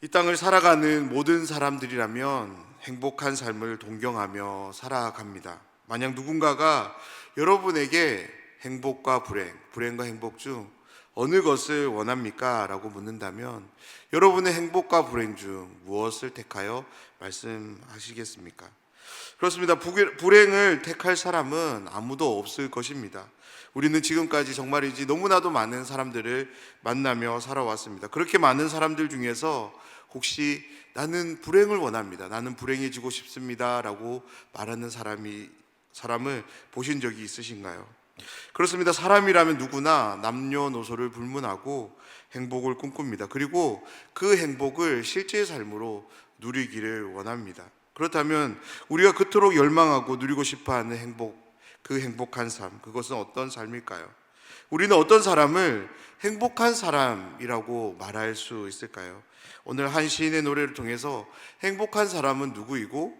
이 땅을 살아가는 모든 사람들이라면 행복한 삶을 동경하며 살아갑니다. 만약 누군가가 여러분에게 행복과 불행, 불행과 행복 중 어느 것을 원합니까? 라고 묻는다면 여러분의 행복과 불행 중 무엇을 택하여 말씀하시겠습니까? 그렇습니다. 불행을 택할 사람은 아무도 없을 것입니다. 우리는 지금까지 정말이지 너무나도 많은 사람들을 만나며 살아왔습니다. 그렇게 많은 사람들 중에서 혹시 나는 불행을 원합니다, 나는 불행해지고 싶습니다 라고 말하는 사람을 보신 적이 있으신가요? 그렇습니다. 사람이라면 누구나 남녀노소를 불문하고 행복을 꿈꿉니다. 그리고 그 행복을 실제 삶으로 누리기를 원합니다. 그렇다면 우리가 그토록 열망하고 누리고 싶어하는 행복, 그 행복한 삶, 그것은 어떤 삶일까요? 우리는 어떤 사람을 행복한 사람이라고 말할 수 있을까요? 오늘 한 시인의 노래를 통해서 행복한 사람은 누구이고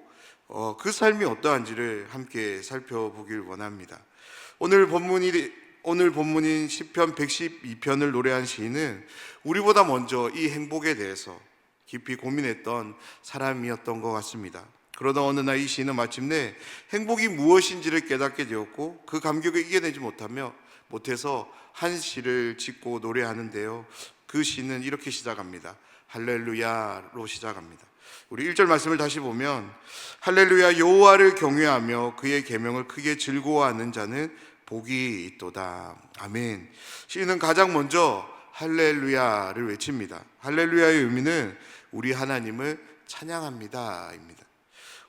그 삶이 어떠한지를 함께 살펴보길 원합니다. 오늘 본문인 시편 112편을 노래한 시인은 우리보다 먼저 이 행복에 대해서 깊이 고민했던 사람이었던 것 같습니다. 그러다 어느 날 이 시인은 마침내 행복이 무엇인지를 깨닫게 되었고 그 감격을 이겨내지 못해서 한 시를 짓고 노래하는데요, 그 시는 이렇게 시작합니다. 할렐루야로 시작합니다. 우리 1절 말씀을 다시 보면 할렐루야, 여호와를 경외하며 그의 계명을 크게 즐거워하는 자는 복이 있도다. 아멘. 시인은 가장 먼저 할렐루야를 외칩니다. 할렐루야의 의미는 우리 하나님을 찬양합니다 입니다.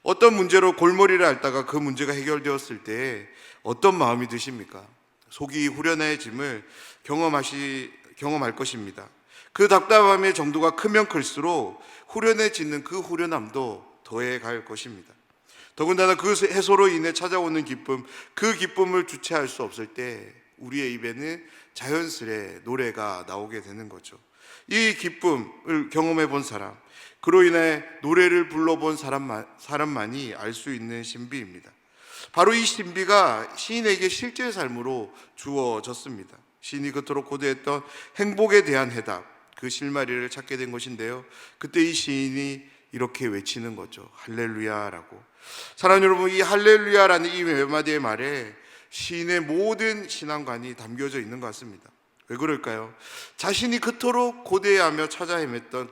어떤 문제로 골머리를 앓다가 그 문제가 해결되었을 때 어떤 마음이 드십니까? 속이 후련해짐을 경험할 것입니다. 그 답답함의 정도가 크면 클수록 후련해지는 그 후련함도 더해갈 것입니다. 더군다나 그 해소로 인해 찾아오는 기쁨, 그 기쁨을 주체할 수 없을 때 우리의 입에는 자연스레 노래가 나오게 되는 거죠. 이 기쁨을 경험해 본 사람, 그로 인해 노래를 불러본 사람만이 알 수 있는 신비입니다. 바로 이 신비가 시인에게 실제 삶으로 주어졌습니다. 시인이 그토록 고대했던 행복에 대한 해답, 그 실마리를 찾게 된 것인데요, 그때 이 시인이 이렇게 외치는 거죠. 할렐루야라고. 사랑하는 여러분, 이 할렐루야라는 이 몇 마디의 말에 시인의 모든 신앙관이 담겨져 있는 것 같습니다. 왜 그럴까요? 자신이 그토록 고대하며 찾아 헤맸던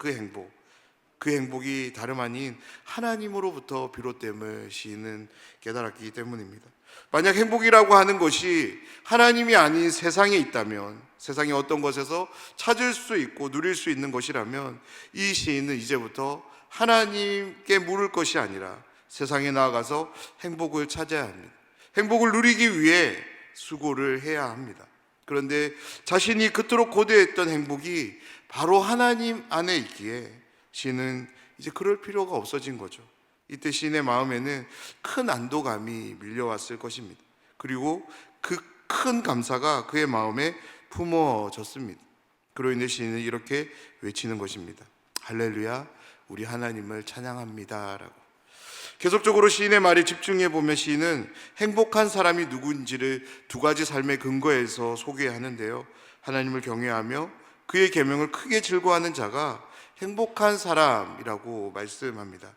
그 행복이 다름 아닌 하나님으로부터 비롯됨을 시인은 깨달았기 때문입니다. 만약 행복이라고 하는 것이 하나님이 아닌 세상에 있다면, 세상의 어떤 것에서 찾을 수 있고 누릴 수 있는 것이라면 이 시인은 이제부터 하나님께 물을 것이 아니라 세상에 나아가서 행복을 찾아야 합니다. 행복을 누리기 위해 수고를 해야 합니다. 그런데 자신이 그토록 고대했던 행복이 바로 하나님 안에 있기에 시인은 이제 그럴 필요가 없어진 거죠. 이때 시인의 마음에는 큰 안도감이 밀려왔을 것입니다. 그리고 그 큰 감사가 그의 마음에 품어졌습니다. 그로 인해 시인은 이렇게 외치는 것입니다. 할렐루야, 우리 하나님을 찬양합니다 라고. 계속적으로 시인의 말에 집중해 보면 시인은 행복한 사람이 누군지를 두 가지 삶의 근거에서 소개하는데요, 하나님을 경외하며 그의 계명을 크게 즐거워하는 자가 행복한 사람이라고 말씀합니다.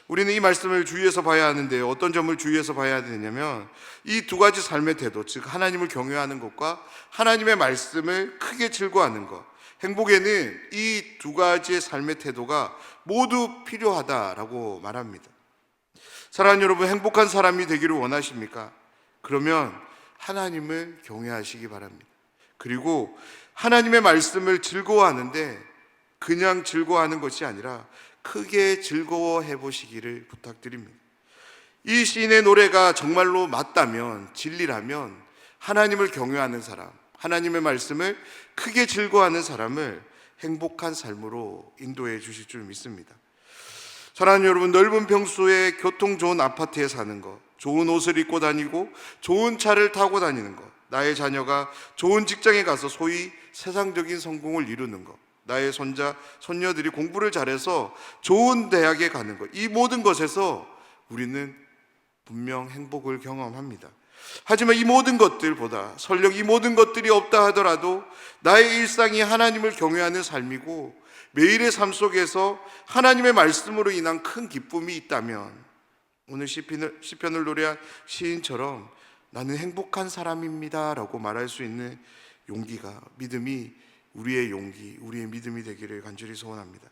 우리는 이 말씀을 주의해서 봐야 하는데요, 어떤 점을 주의해서 봐야 되냐면 이 두 가지 삶의 태도, 즉 하나님을 경외하는 것과 하나님의 말씀을 크게 즐거워하는 것, 행복에는 이 두 가지의 삶의 태도가 모두 필요하다라고 말합니다. 사랑하는 여러분, 행복한 사람이 되기를 원하십니까? 그러면 하나님을 경외하시기 바랍니다. 그리고 하나님의 말씀을 즐거워하는데 그냥 즐거워하는 것이 아니라 크게 즐거워해 보시기를 부탁드립니다. 이 시인의 노래가 정말로 맞다면, 진리라면 하나님을 경외하는 사람, 하나님의 말씀을 크게 즐거워하는 사람을 행복한 삶으로 인도해 주실 줄 믿습니다. 사랑하는 여러분, 넓은 평수에 교통 좋은 아파트에 사는 것, 좋은 옷을 입고 다니고 좋은 차를 타고 다니는 것, 나의 자녀가 좋은 직장에 가서 소위 세상적인 성공을 이루는 것, 나의 손자, 손녀들이 공부를 잘해서 좋은 대학에 가는 것, 이 모든 것에서 우리는 분명 행복을 경험합니다. 하지만 이 모든 것들보다, 설령 이 모든 것들이 없다 하더라도 나의 일상이 하나님을 경외하는 삶이고 매일의 삶 속에서 하나님의 말씀으로 인한 큰 기쁨이 있다면 오늘 시편을 노래한 시인처럼 나는 행복한 사람입니다 라고 말할 수 있는 용기가, 믿음이 우리의 용기, 우리의 믿음이 되기를 간절히 소원합니다.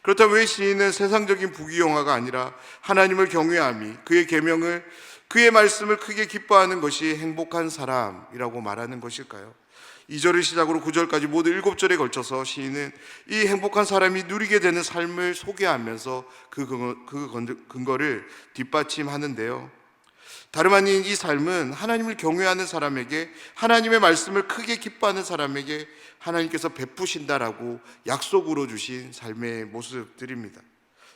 그렇다면 왜 시인은 세상적인 부귀영화가 아니라 하나님을 경외함이, 그의 계명을, 그의 말씀을 크게 기뻐하는 것이 행복한 사람이라고 말하는 것일까요? 2절을 시작으로 9절까지 모두 7절에 걸쳐서 시인은 이 행복한 사람이 누리게 되는 삶을 소개하면서 그 근거를 뒷받침하는데요, 다름 아닌 이 삶은 하나님을 경외하는 사람에게, 하나님의 말씀을 크게 기뻐하는 사람에게 하나님께서 베푸신다라고 약속으로 주신 삶의 모습들입니다.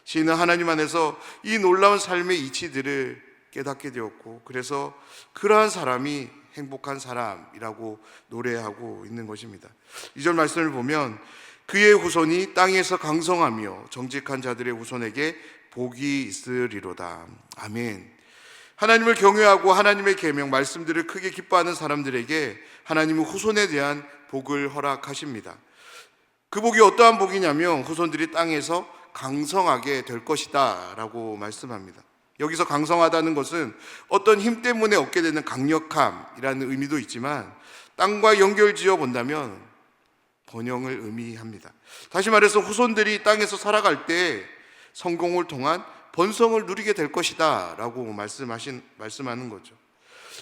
시인은 하나님 안에서 이 놀라운 삶의 이치들을 깨닫게 되었고, 그래서 그러한 사람이 행복한 사람이라고 노래하고 있는 것입니다. 2절 말씀을 보면 그의 후손이 땅에서 강성하며 정직한 자들의 후손에게 복이 있으리로다. 아멘. 하나님을 경외하고 하나님의 계명, 말씀들을 크게 기뻐하는 사람들에게 하나님은 후손에 대한 복을 허락하십니다. 그 복이 어떠한 복이냐면 후손들이 땅에서 강성하게 될 것이다 라고 말씀합니다. 여기서 강성하다는 것은 어떤 힘 때문에 얻게 되는 강력함이라는 의미도 있지만, 땅과 연결지어 본다면 번영을 의미합니다. 다시 말해서 후손들이 땅에서 살아갈 때 성공을 통한 번성을 누리게 될 것이다 라고 말씀하는 거죠.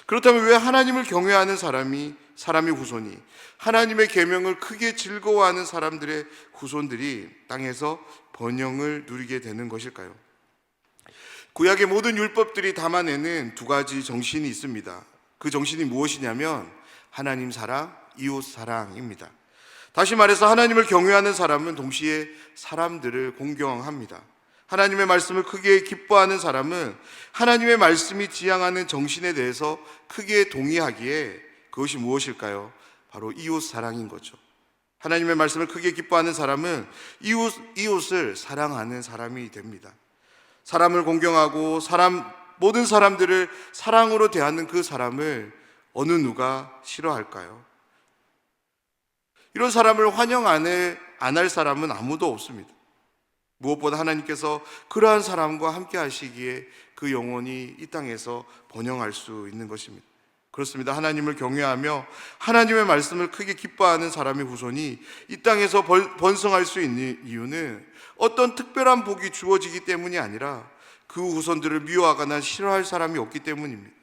그렇다면 왜 하나님을 경외하는 사람의 후손이, 하나님의 계명을 크게 즐거워하는 사람들의 후손들이 땅에서 번영을 누리게 되는 것일까요? 구약의 모든 율법들이 담아내는 두 가지 정신이 있습니다. 그 정신이 무엇이냐면 하나님 사랑, 이웃 사랑입니다. 다시 말해서 하나님을 경외하는 사람은 동시에 사람들을 공경합니다. 하나님의 말씀을 크게 기뻐하는 사람은 하나님의 말씀이 지향하는 정신에 대해서 크게 동의하기에 그것이 무엇일까요? 바로 이웃 사랑인 거죠. 하나님의 말씀을 크게 기뻐하는 사람은 이웃을 사랑하는 사람이 됩니다. 사람을 공경하고 모든 사람들을 사랑으로 대하는 그 사람을 어느 누가 싫어할까요? 이런 사람을 환영 안 할 사람은 아무도 없습니다. 무엇보다 하나님께서 그러한 사람과 함께 하시기에 그 영혼이 이 땅에서 번영할 수 있는 것입니다. 그렇습니다. 하나님을 경외하며 하나님의 말씀을 크게 기뻐하는 사람의 후손이 이 땅에서 번성할 수 있는 이유는 어떤 특별한 복이 주어지기 때문이 아니라 그 후손들을 미워하거나 싫어할 사람이 없기 때문입니다.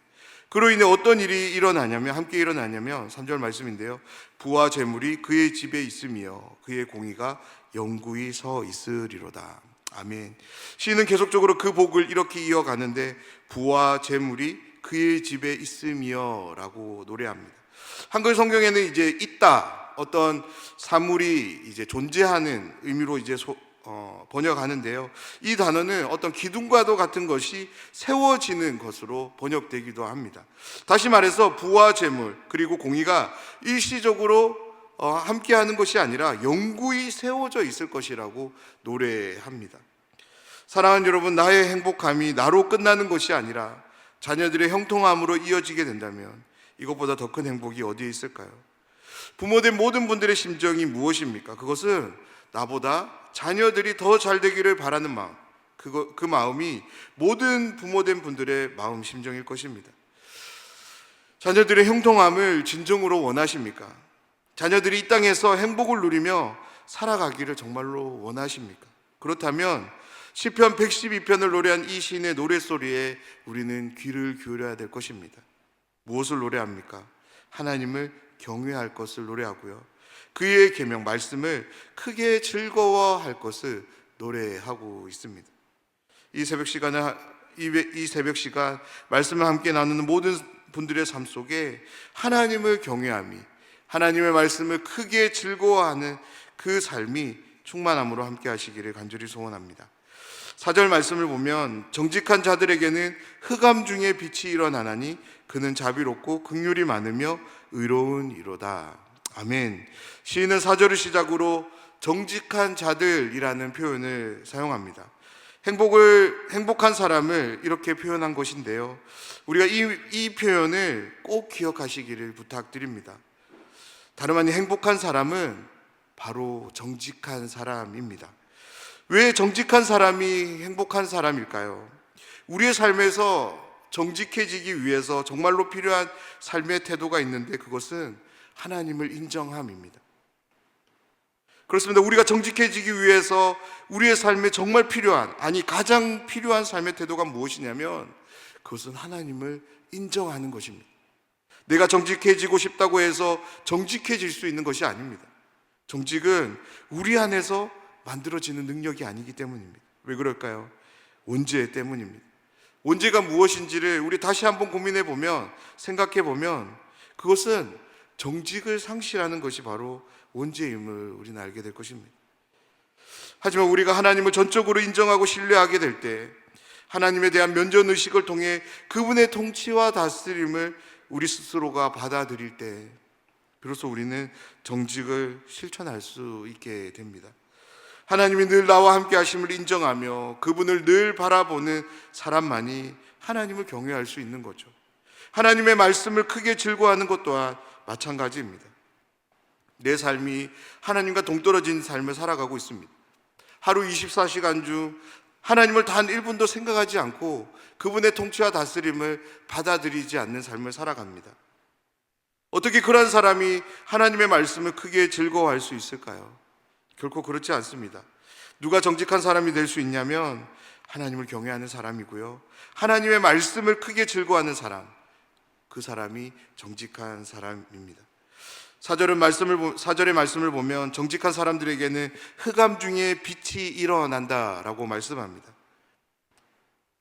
그로 인해 어떤 일이 함께 일어나냐면 3절 말씀인데요, 부와 재물이 그의 집에 있으며 그의 공의가 영구히 서 있으리로다. 아멘. 시인은 계속적으로 그 복을 이렇게 이어가는데 부와 재물이 그의 집에 있으며 라고 노래합니다. 한글 성경에는 이제 있다, 어떤 사물이 이제 존재하는 의미로 이제 번역하는데요, 이 단어는 어떤 기둥과도 같은 것이 세워지는 것으로 번역되기도 합니다. 다시 말해서 부와 재물 그리고 공의가 일시적으로 함께하는 것이 아니라 영구히 세워져 있을 것이라고 노래합니다. 사랑하는 여러분, 나의 행복함이 나로 끝나는 것이 아니라 자녀들의 형통함으로 이어지게 된다면 이것보다 더 큰 행복이 어디에 있을까요? 부모된 모든 분들의 심정이 무엇입니까? 그것은 나보다 자녀들이 더 잘 되기를 바라는 마음, 그 마음이 모든 부모된 분들의 마음 심정일 것입니다. 자녀들의 형통함을 진정으로 원하십니까? 자녀들이 이 땅에서 행복을 누리며 살아가기를 정말로 원하십니까? 그렇다면 시편 112편을 노래한 이 시인의 노랫소리에 우리는 귀를 기울여야 될 것입니다. 무엇을 노래합니까? 하나님을 경외할 것을 노래하고요, 그의 계명 말씀을 크게 즐거워할 것을 노래하고 있습니다. 이 새벽 시간 말씀을 함께 나누는 모든 분들의 삶 속에 하나님을 경외함이, 하나님의 말씀을 크게 즐거워하는 그 삶이 충만함으로 함께 하시기를 간절히 소원합니다. 4절 말씀을 보면 정직한 자들에게는 흑암 중에 빛이 일어나나니 그는 자비롭고 긍휼이 많으며 의로운 이로다. 아멘. 시인은 4절을 시작으로 정직한 자들이라는 표현을 사용합니다. 행복한 사람을 이렇게 표현한 것인데요, 우리가 이 표현을 꼭 기억하시기를 부탁드립니다. 다름 아닌 행복한 사람은 바로 정직한 사람입니다. 왜 정직한 사람이 행복한 사람일까요? 우리의 삶에서 정직해지기 위해서 정말로 필요한 삶의 태도가 있는데 그것은 하나님을 인정함입니다. 그렇습니다. 우리가 정직해지기 위해서 우리의 삶에 정말 필요한, 아니 가장 필요한 삶의 태도가 무엇이냐면 그것은 하나님을 인정하는 것입니다. 내가 정직해지고 싶다고 해서 정직해질 수 있는 것이 아닙니다. 정직은 우리 안에서 만들어지는 능력이 아니기 때문입니다. 왜 그럴까요? 원죄 때문입니다. 원죄가 무엇인지를 우리 다시 한번 고민해 보면, 생각해 보면 그것은 정직을 상실하는 것이 바로 원죄임을 우리는 알게 될 것입니다. 하지만 우리가 하나님을 전적으로 인정하고 신뢰하게 될 때, 하나님에 대한 면전의식을 통해 그분의 통치와 다스림을 우리 스스로가 받아들일 때 비로소 우리는 정직을 실천할 수 있게 됩니다. 하나님이 늘 나와 함께 하심을 인정하며 그분을 늘 바라보는 사람만이 하나님을 경외할 수 있는 거죠. 하나님의 말씀을 크게 즐거워하는 것 또한 마찬가지입니다. 내 삶이 하나님과 동떨어진 삶을 살아가고 있습니다. 하루 24시간 중 하나님을 단 1분도 생각하지 않고 그분의 통치와 다스림을 받아들이지 않는 삶을 살아갑니다. 어떻게 그런 사람이 하나님의 말씀을 크게 즐거워할 수 있을까요? 결코 그렇지 않습니다. 누가 정직한 사람이 될 수 있냐면 하나님을 경외하는 사람이고요, 하나님의 말씀을 크게 즐거워하는 사람, 그 사람이 정직한 사람입니다. 사절의 말씀을 보면 정직한 사람들에게는 흑암 중에 빛이 일어난다라고 말씀합니다.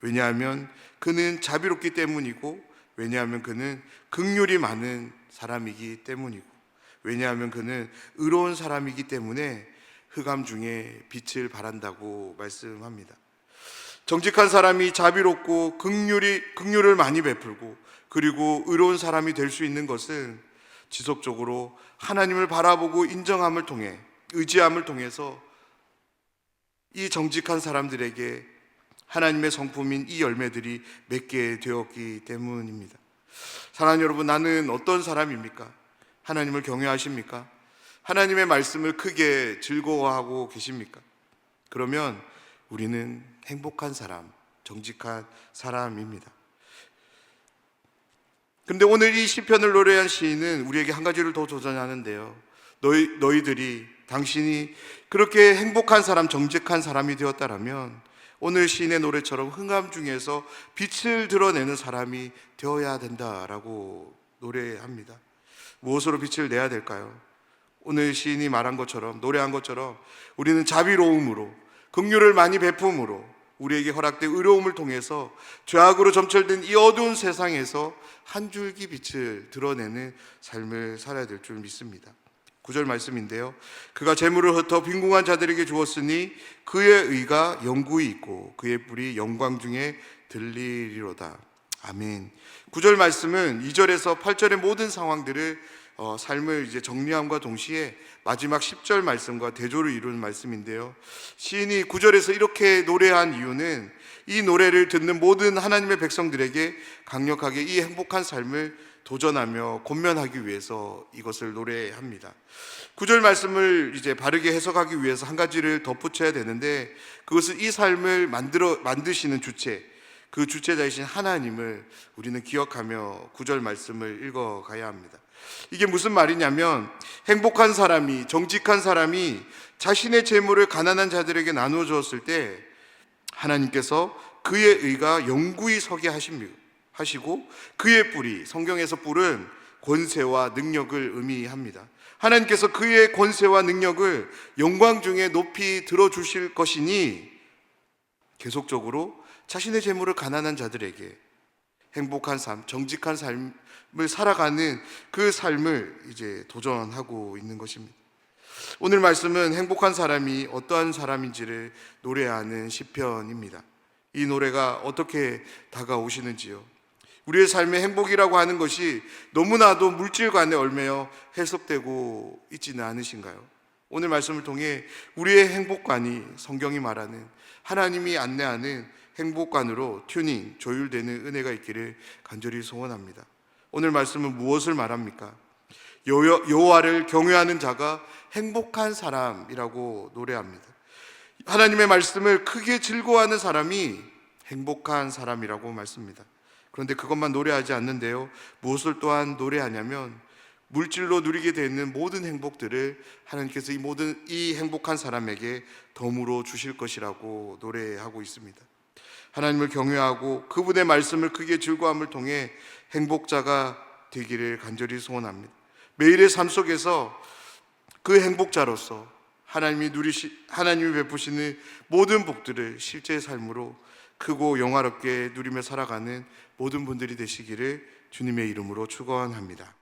왜냐하면 그는 자비롭기 때문이고, 왜냐하면 그는 긍휼이 많은 사람이기 때문이고, 왜냐하면 그는 의로운 사람이기 때문에 흑암 중에 빛을 발한다고 말씀합니다. 정직한 사람이 자비롭고 긍휼을 많이 베풀고 그리고 의로운 사람이 될 수 있는 것은 지속적으로 하나님을 바라보고 인정함을 통해, 의지함을 통해서 이 정직한 사람들에게 하나님의 성품인 이 열매들이 맺게 되었기 때문입니다. 사랑하는 여러분, 나는 어떤 사람입니까? 하나님을 경외하십니까? 하나님의 말씀을 크게 즐거워하고 계십니까? 그러면 우리는 행복한 사람, 정직한 사람입니다. 근데 오늘 이 시편을 노래한 시인은 우리에게 한 가지를 더 도전하는데요. 당신이 그렇게 행복한 사람, 정직한 사람이 되었다라면 오늘 시인의 노래처럼 흑암 중에서 빛을 드러내는 사람이 되어야 된다라고 노래합니다. 무엇으로 빛을 내야 될까요? 오늘 시인이 말한 것처럼, 노래한 것처럼 우리는 자비로움으로, 긍휼을 많이 베품으로, 우리에게 허락된 의로움을 통해서 죄악으로 점철된 이 어두운 세상에서 한 줄기 빛을 드러내는 삶을 살아야 될 줄 믿습니다. 9절 말씀인데요, 그가 재물을 흩어 빈궁한 자들에게 주었으니 그의 의가 영구히 있고 그의 뿔이 영광 중에 들리리로다. 아멘. 9절 말씀은 2절에서 8절의 모든 상황들을 삶을 이제 정리함과 동시에 마지막 10절 말씀과 대조를 이루는 말씀인데요, 시인이 9절에서 이렇게 노래한 이유는 이 노래를 듣는 모든 하나님의 백성들에게 강력하게 이 행복한 삶을 도전하며 권면하기 위해서 이것을 노래합니다. 9절 말씀을 이제 바르게 해석하기 위해서 한 가지를 덧붙여야 되는데, 그것은 이 삶을 만드시는 주체, 그 주체자이신 하나님을 우리는 기억하며 9절 말씀을 읽어가야 합니다. 이게 무슨 말이냐면, 행복한 사람이, 정직한 사람이 자신의 재물을 가난한 자들에게 나누어 주었을 때 하나님께서 그의 의가 영구히 서게 하시고 그의 뿔이, 성경에서 뿔은 권세와 능력을 의미합니다. 하나님께서 그의 권세와 능력을 영광 중에 높이 들어주실 것이니 계속적으로 자신의 재물을 가난한 자들에게 행복한 삶, 정직한 삶을 살아가는 그 삶을 이제 도전하고 있는 것입니다. 오늘 말씀은 행복한 사람이 어떠한 사람인지를 노래하는 시편입니다. 이 노래가 어떻게 다가오시는지요? 우리의 삶의 행복이라고 하는 것이 너무나도 물질관에 얽매여 해석되고 있지는 않으신가요? 오늘 말씀을 통해 우리의 행복관이 성경이 말하는, 하나님이 안내하는 행복관으로 튜닝, 조율되는 은혜가 있기를 간절히 소원합니다. 오늘 말씀은 무엇을 말합니까? 여호와를 경외하는 자가 행복한 사람이라고 노래합니다. 하나님의 말씀을 크게 즐거워하는 사람이 행복한 사람이라고 말씀합니다. 그런데 그것만 노래하지 않는데요, 무엇을 또한 노래하냐면 물질로 누리게 되는 모든 행복들을 하나님께서 이 행복한 사람에게 덤으로 주실 것이라고 노래하고 있습니다. 하나님을 경외하고 그분의 말씀을 크게 즐거움을 통해 행복자가 되기를 간절히 소원합니다. 매일의 삶 속에서 그 행복자로서 하나님이 베푸시는 모든 복들을 실제 삶으로 크고 영화롭게 누리며 살아가는 모든 분들이 되시기를 주님의 이름으로 축원합니다.